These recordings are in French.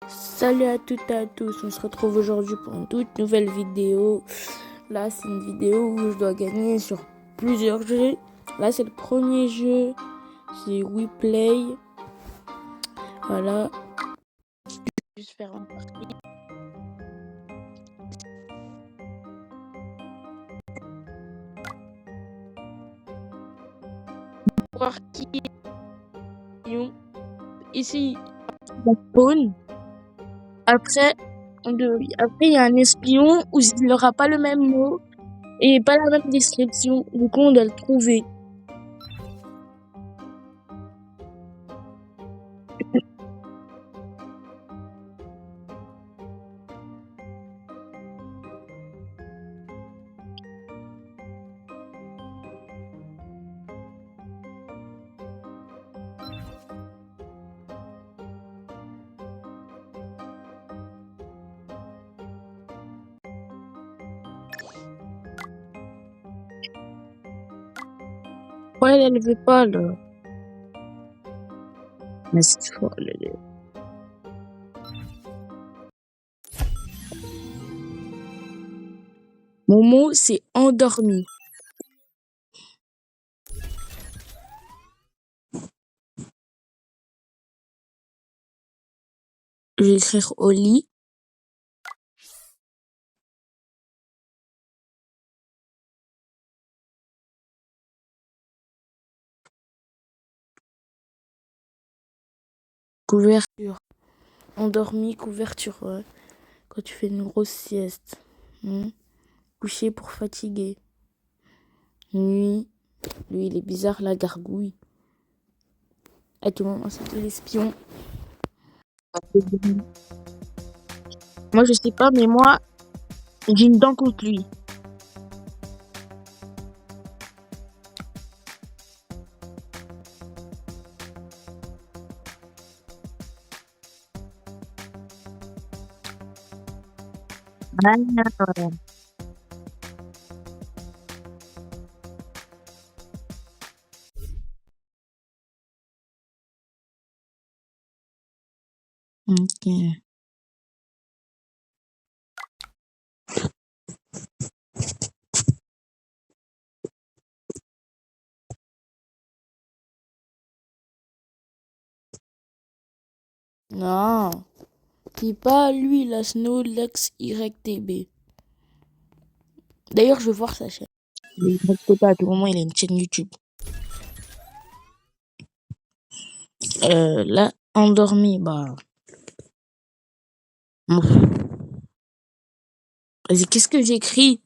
Salut à toutes et à tous, on se retrouve aujourd'hui pour une toute nouvelle vidéo. Là c'est une vidéo où je dois gagner sur plusieurs jeux. Là c'est le premier jeu, c'est WePlay. Voilà. Je vais juste faire un partie. Voir qui est ici, la spawn. Après il y a un espion où il n'aura pas le même mot et pas la même description. Du coup on doit le trouver. Ouais, elle veut pas là. Mais c'est fort, Mon mot, c'est endormi. Je vais écrire au lit. Couverture. Endormi, couverture. Ouais. Quand tu fais une grosse sieste. Coucher pour fatiguer. Nuit. Lui, il est bizarre, la gargouille. À tout moment, c'était l'espion. Moi, je sais pas, mais moi, j'ai une dent contre lui. Ok. Non. C'est pas lui, la Snow Lex YTB. D'ailleurs, je veux voir sa chaîne. Ne sais pas, à tout moment, il a une chaîne YouTube. Là, endormi, bah. Vas-y, qu'est-ce que j'écris?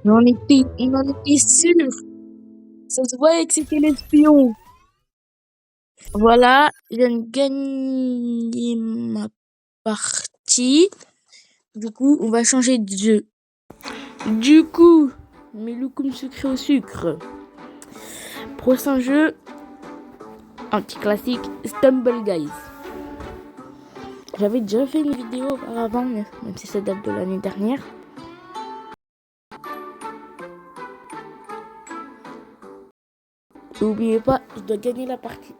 On en était sûr. Ça se voyait que c'était l'espion. Voilà, je viens de gagner ma partie. Du coup, on va changer de jeu. Du coup, mes loukoums sucrés au sucre. Prochain jeu, anti-classique, Stumble Guys. J'avais déjà fait une vidéo auparavant, même si ça date de l'année dernière. N'oubliez pas, je dois gagner la partie.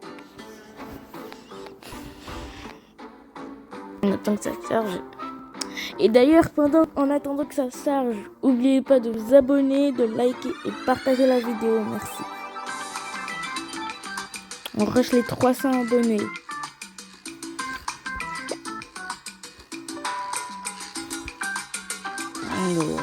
On attend que ça charge. Et d'ailleurs, en attendant que ça charge, n'oubliez pas de vous abonner, de liker et de partager la vidéo. Merci. On rush les 300 abonnés. Alors.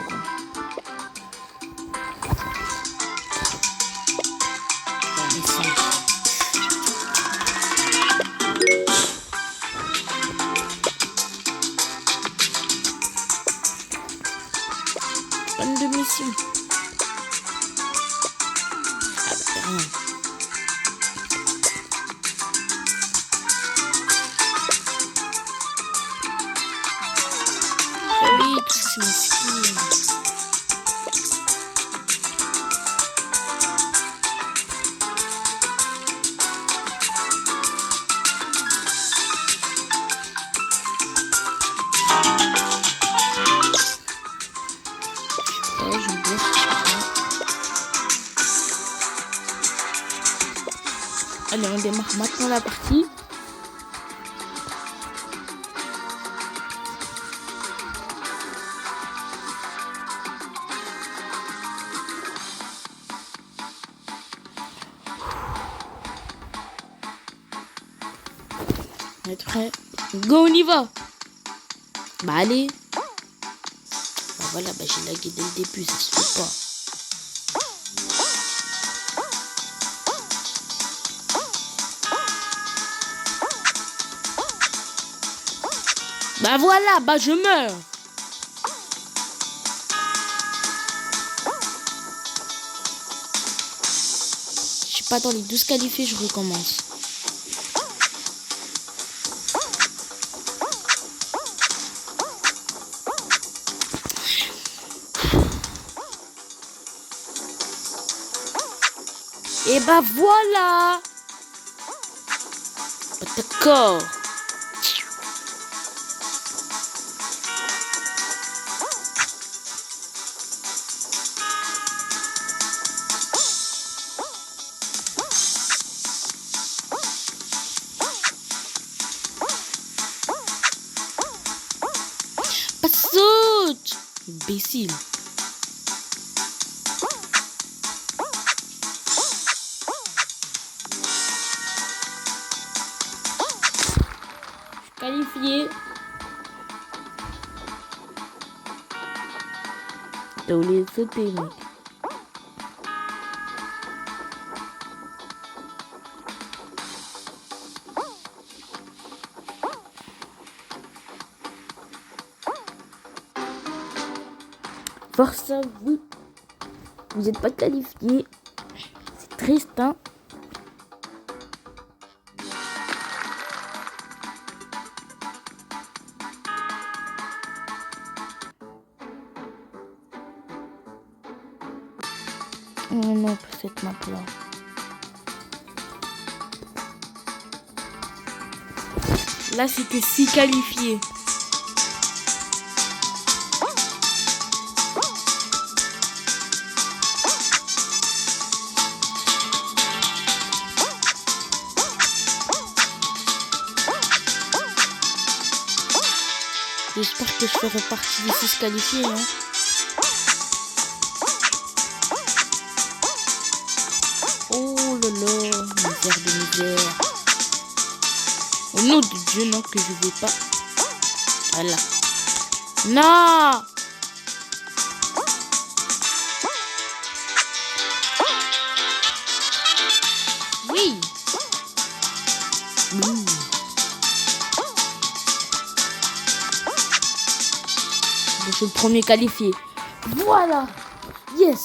mesquine. Allez, on démarre maintenant la partie. On est prêt. Go, on y va. Bah allez. Bah voilà, bah j'ai lagué dès le début, ça se fait pas. Bah voilà, bah je meurs. Je suis pas dans les 12 qualifiés, je recommence. Et bah voilà. Bah, d'accord. Pas saute. Imbécile. Qualifié. T'as oublié de sauter, mec. Force à vous. Vous n'êtes pas qualifié. C'est triste, hein. Oh non, pas cette map-là. Là, c'était 6 qualifiés. J'espère que je ferai partie des 6 qualifiés, hein. Oh là là, misère de misère. Au nom de Dieu, non, que je vais pas. Voilà. Non! Oui! Je suis le premier qualifié. Voilà! Yes!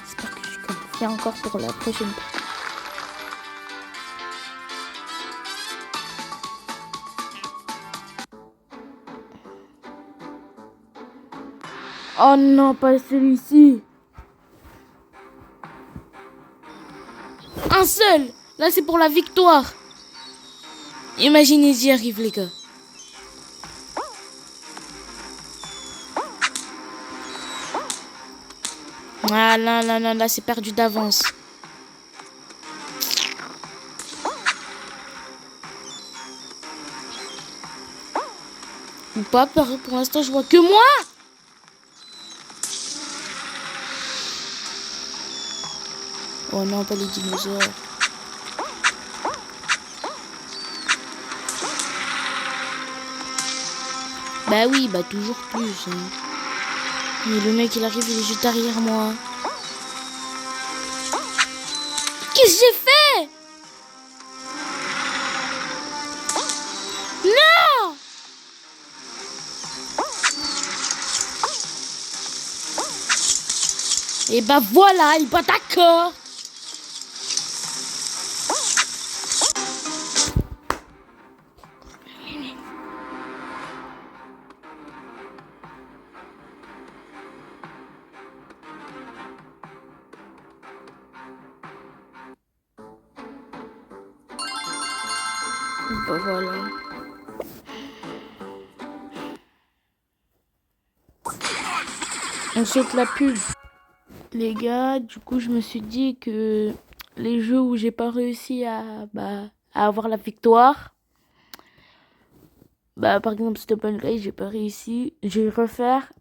J'espère que je suis qualifiée encore pour la prochaine partie. Oh non, pas celui-ci. Un seul. Là, c'est pour la victoire. Imaginez, j'y arrive, les gars. Ah non, non, non, là, c'est perdu d'avance. Ou pas, pour l'instant, je vois que moi. Oh non, pas les dinosaures. Bah oui, bah toujours plus. Hein. Mais le mec, il arrive, il est juste derrière moi. qu'est-ce que j'ai fait? Non! Et bah voilà, il est pas d'accord. Bah voilà. On saute la pub. Les gars, du coup, je me suis dit que les jeux où j'ai pas réussi à avoir la victoire, par exemple, Stop Guy, j'ai pas réussi, je vais refaire.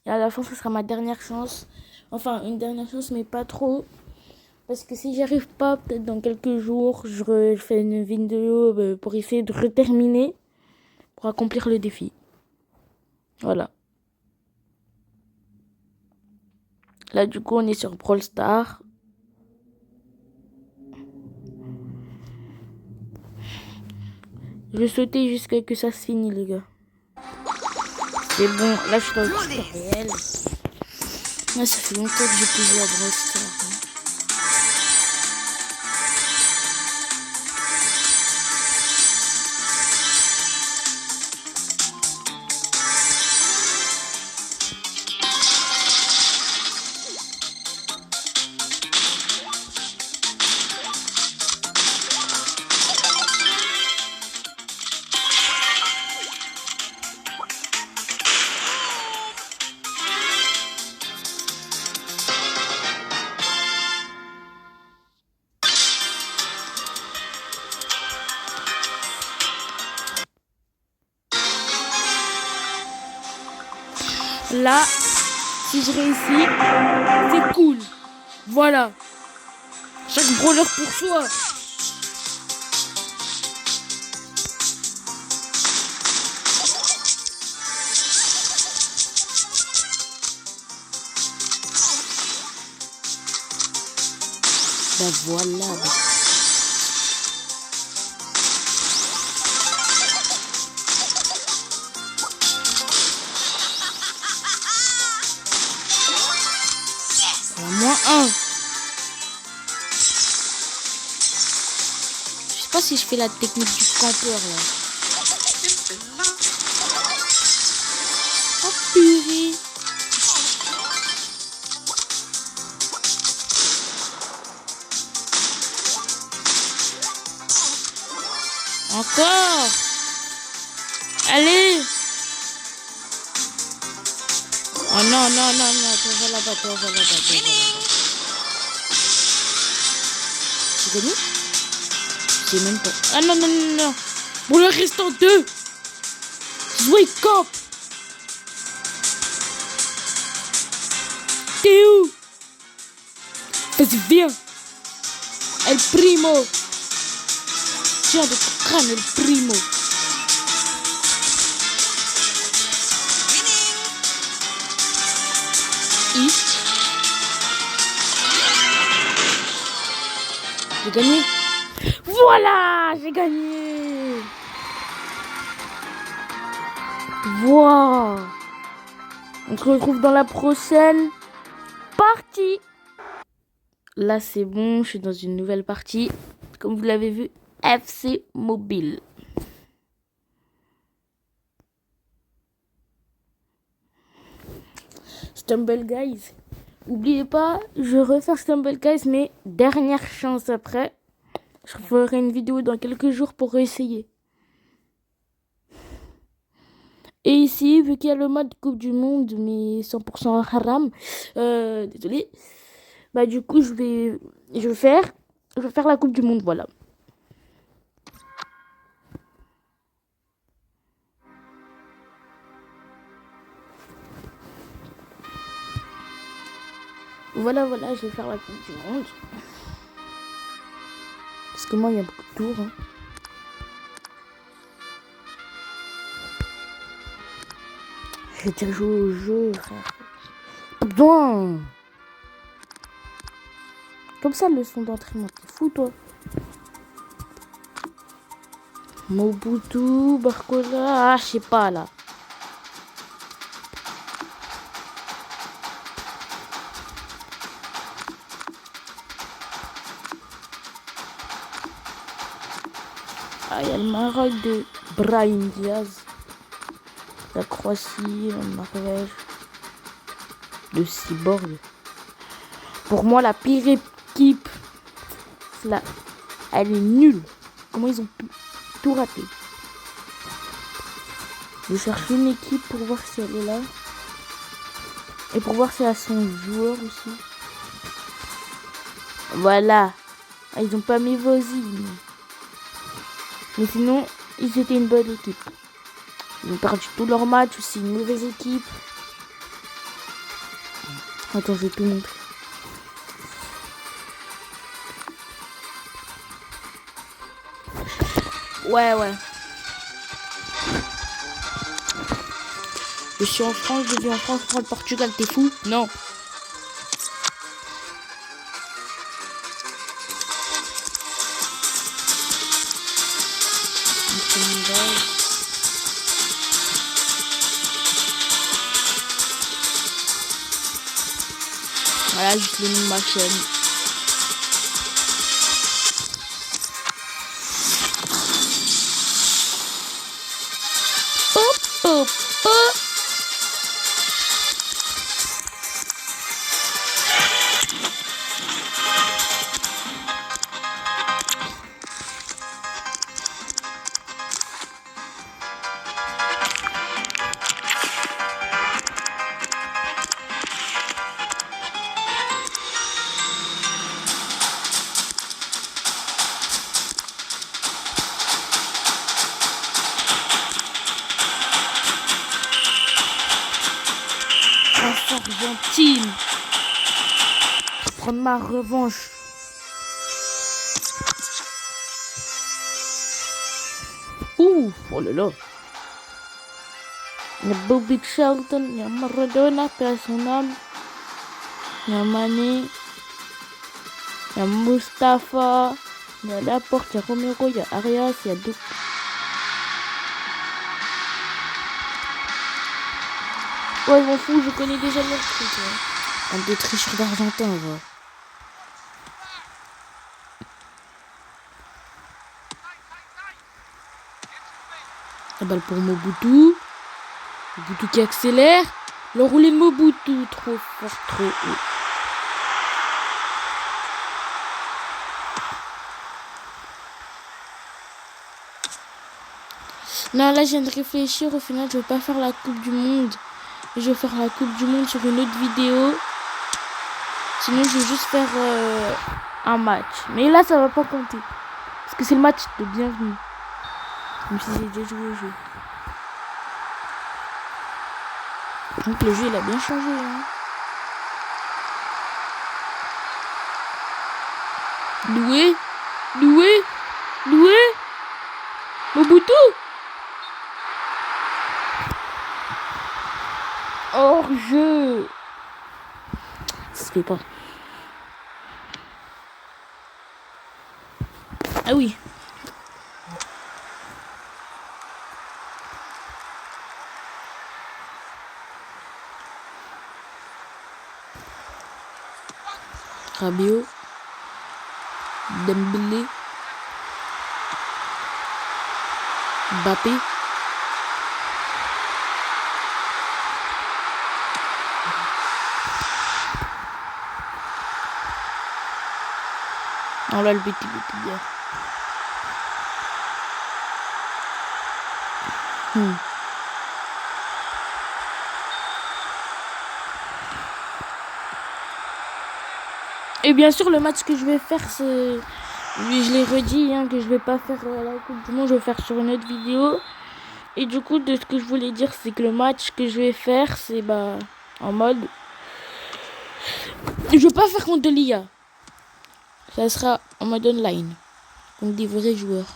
Et à la fin, ce sera ma dernière chance. Enfin, une dernière chance, mais pas trop. Parce que si j'y arrive pas, peut-être dans quelques jours, je fais une vidéo pour essayer de reterminer, pour accomplir le défi. Voilà. Là, du coup, on est sur Brawl Stars. Je vais sauter jusqu'à ce que ça se finisse, les gars. C'est bon, là, je suis dans le temps réel. Moi, ça fait longtemps que j'ai plus joué à Brawl Stars. Là, si je réussis, c'est cool. Voilà. Chaque brawler pour soi. Ben voilà. Moins 1. Je sais pas si je fais la technique du campeur là. Oh purée. Encore. Allez. Oh non, non, non, non, toi là-bas, toi là-bas, toi là-bas. C'est gagné? Je sais même pas. Ah non, non, non, non. Bon, le restant 2. Wake up. T'es où? Vas-y, viens. El Primo. Tiens de ton crâne, El Primo. J'ai gagné. Voilà, j'ai gagné. Wow. On se retrouve dans la prochaine partie. Là, c'est bon, je suis dans une nouvelle partie. Comme vous l'avez vu, FC Mobile. Stumble Guys. N'oubliez pas, je refais Stumble Guys, mais dernière chance après. Je ferai une vidéo dans quelques jours pour essayer. Et ici, vu qu'il y a le mode Coupe du Monde, mais 100% haram, désolé. Du coup, je vais faire la Coupe du Monde, voilà. Voilà, je vais faire la Coupe du Monde. Parce que moi, il y a beaucoup de tours. Hein. Je vais déjà jouer au jeu, frère. Pas besoin. Comme ça, le son d'entraînement. fous, toi? Mobutu, Barcola, ah, je sais pas, là. Ah, il y a le Maroc de Brahim Diaz. La Croatie, la Norvège. De Cyborg. Pour moi, la pire équipe, elle est nulle. Comment ils ont pu tout rater? Je cherche une équipe pour voir si elle est là. Et pour voir si elle a son joueur aussi. Voilà. Ah, ils ont pas mis Vozy. Mais sinon, ils étaient une bonne équipe. Ils ont perdu tous leurs matchs aussi. Une mauvaise équipe. Attends, je vais tout montrer. Ouais. Je suis en France, je vis en France, prends le Portugal, t'es fou? Non. Voilà, juste le nom de ma chaîne. Hop. Argentine. Prendre ma revanche. Ouh, oh là là. Il y a Bobby Charlton, il y a Maradona, paix à son âme. Il y a Mané. Il y a Mustafa. Il y a Laporte, il y a Romero, il y a Arias, il y a deux. Ouais, je m'en fous, je connais déjà leur truc. Un des tricheurs d'Argentin, va. La balle pour Mobutu. Mobutu qui accélère. L'enroulé de Mobutu. Trop fort, trop haut. Non, là, je viens de réfléchir. Au final, je vais pas faire la Coupe du Monde. Je vais faire la Coupe du Monde sur une autre vidéo. Sinon, je vais juste faire un match. Mais là, ça va pas compter. Parce que c'est le match de bienvenue. Même si j'ai déjà joué au jeu. Donc le jeu, il a bien changé. Hein. Loué. Mobutu. Hors jeu. Ça se fait pas. Ah oui. Rabiot. Dembélé. Mbappé. Oh là, le but bien. Et bien sûr, le match que je vais faire, c'est... Je l'ai redit, hein, que je vais pas faire la Coupe du Monde, je vais faire sur une autre vidéo. Et du coup, de ce que je voulais dire, c'est que le match que je vais faire, c'est en mode... Je vais pas faire contre l'IA. Ça sera en mode online. Donc des vrais joueurs.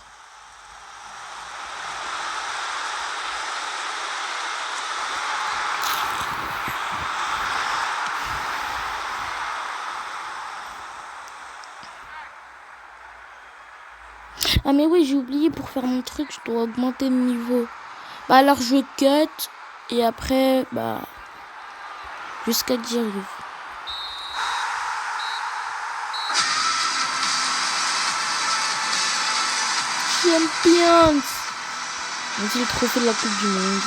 Ah mais oui, j'ai oublié, pour faire mon truc, je dois augmenter le niveau. Bah alors je cut et après, bah, jusqu'à que j'y arrive. Champions! C'est le trophée de la Coupe du Monde.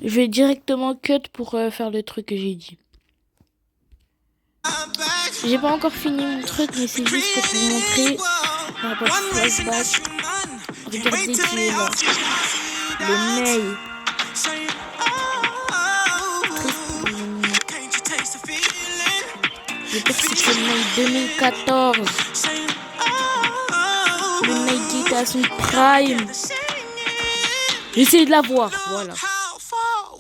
Je vais directement cut pour faire le truc que j'ai dit. J'ai pas encore fini mon truc, mais c'est juste pour vous montrer. Flashback. Regardez qui est là. Le Ney. Je pense que c'est le Ney 2014. Le Ney qui était à son prime. J'essaie de la voir, voilà.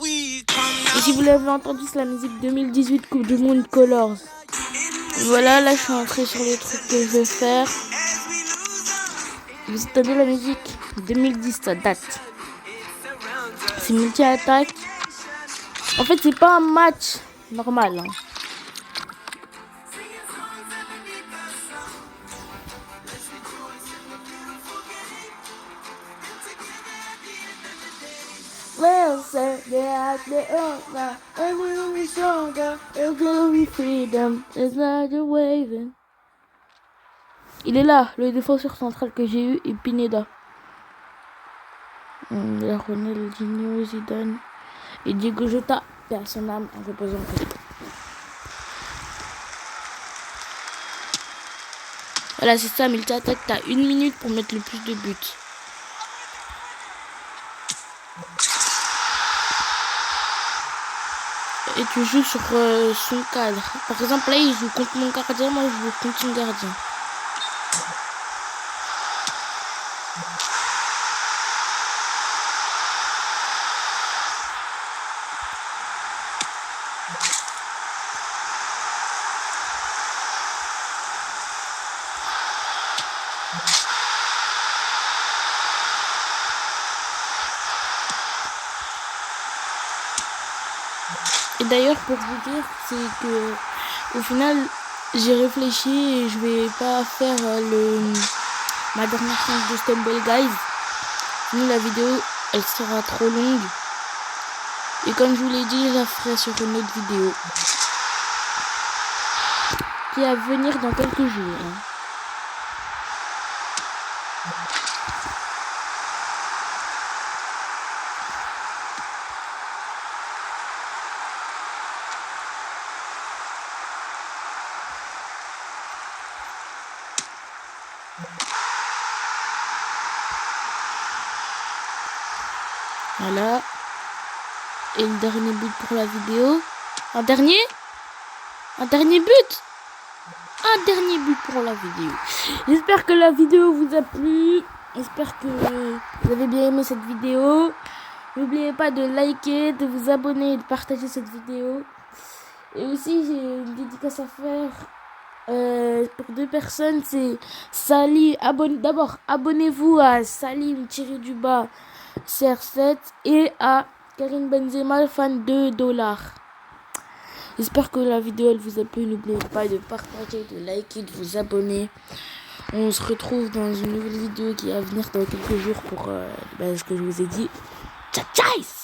Et si vous l'avez entendu, c'est la musique 2018 Coupe du Monde Colors. Voilà, là je suis entrée sur les trucs que je vais faire. Vous entendez la musique 2010, ça date. C'est multi-attaque. En fait, c'est pas un match normal. Hein. Well, sir, freedom is not a waving. Il est là, le défenseur central que j'ai eu, et Pineda. La Ronaldinho, Zidane et Diego Jota, personne âme en représentant. Voilà, c'est ça, multi-attaque, t'as 1 minute pour mettre le plus de buts. Et tu joues sur son cadre. Par exemple, là, il joue contre mon gardien, moi, je joue contre son gardien. Et d'ailleurs, pour vous dire, c'est que au final, j'ai réfléchi et je vais pas faire ma dernière chance de Stumble Guys. Sinon, la vidéo, elle sera trop longue. Et comme je vous l'ai dit, je la ferai sur une autre vidéo qui va venir dans quelques jours. Hein. Voilà. Et le dernier but pour la vidéo. Un dernier but. Un dernier but pour la vidéo. J'espère que la vidéo vous a plu. J'espère que vous avez bien aimé cette vidéo. N'oubliez pas de liker, de vous abonner et de partager cette vidéo. Et aussi, j'ai une dédicace à faire pour 2 personnes. C'est Salim. D'abord, abonnez-vous à Salim-du-bas CR7 et à Karim Benzema, fan $2. J'espère que la vidéo elle vous a plu. N'oubliez pas de partager, de liker, de vous abonner. On se retrouve dans une nouvelle vidéo qui va venir dans quelques jours pour ce que je vous ai dit. Ciao, ciao!